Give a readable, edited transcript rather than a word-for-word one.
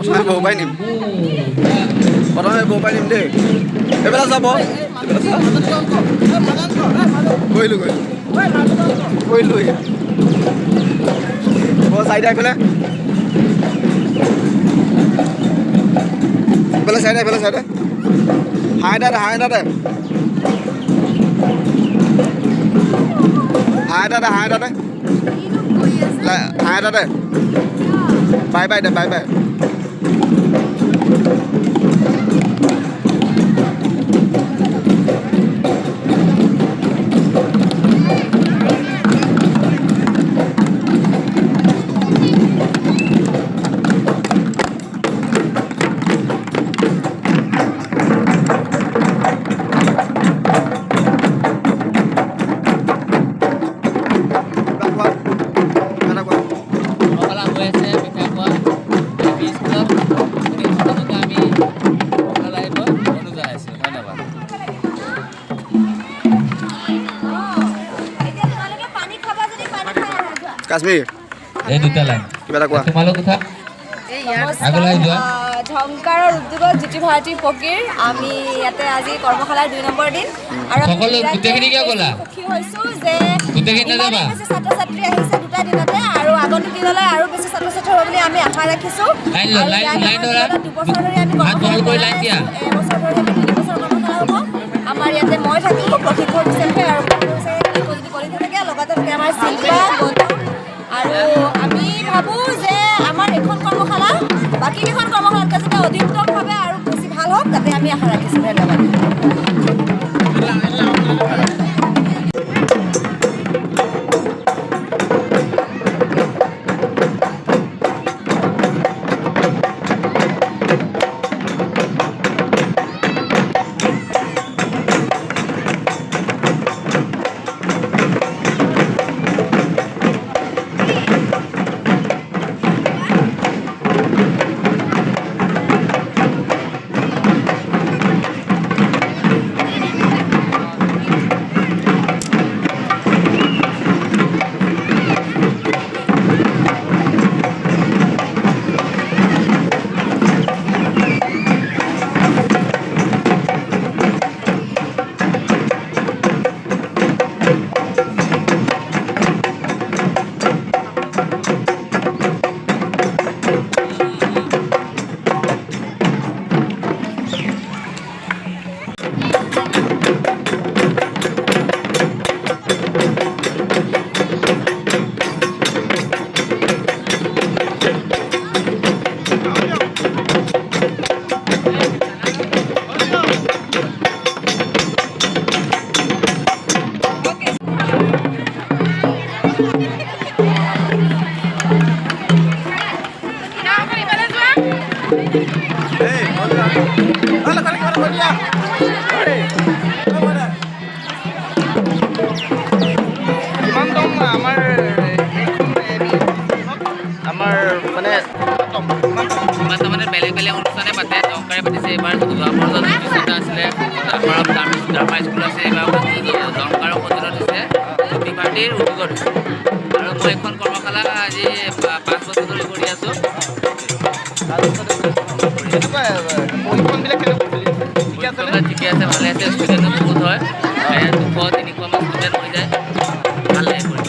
প্ৰথমে বহু পাই নিম দেই এইবেলা চাব কৰিলোঁ চাৰিটা এইফালে চাইডে হাঁহ এটাতে বাই বাই কাশ্মীৰ এই দুটা লাইন কিবা এটা কোৱা তোমালোক কথা আগলৈ যোৱা ঝংকাৰৰ উদ্যোগত জ্যোতি ভাৰতী ফকীৰ আমি ইয়াতে আজি কৰ্মশালাৰ 2 নম্বৰ দিন আৰু সকলো গোটেইখিনি কিয় ক'লা সুখী হৈছো যে গোটেইখিনি নাযাবা ছাত্ৰ ছাত্ৰী আহিছে দুটা দিনতে আৰু আগন্তুক দিনলৈ আৰু বেছি ছাত্ৰ ছাত্ৰী হ'ব বুলি আমি আশা ৰাখিছো লাইন ধৰা 2 বছৰ ধৰি আমি হাত বহল কৰি লাইন দিয়া এবছৰ ধৰি আমি 3 বছৰ কৰ্মশালা হ'ব আমাৰ ইয়াতে মই থাকিব প্ৰশিক্ষক হিচাপে আৰু যদি কৰি থাকে লগতে আমাৰ শিল্পা আৰু আমি ভাবোঁ যে আমাৰ এখন কৰ্মশালা বাকী কেইখন কৰ্মশালাতকৈ যাতে অধিকতমভাৱে আৰু বেছি ভাল হওক তাতে আমি আশা ৰাখিছোঁ ধন্যবাদ মানে বেলেগ অনুষ্ঠানে পাতে চৰকাৰে পাতিছে এইবাৰ আছিলে ড্ৰামা স্কুল আছে এইবাৰ দংকাৰৰ সজুলত হৈছে জ্যোতি ভাৰতীৰ উদ্যোগত হৈছে আৰু মই এখন কৰ্মশালা আজি 5 বছৰ ধৰি কৰি আছোঁ ঠিকে আছে ভালে আছে ষ্টুডেণ্টো বহুত হয় 200-300 মান ষ্টুডেণ্ট হৈ যায় ভাল লাগে কৰি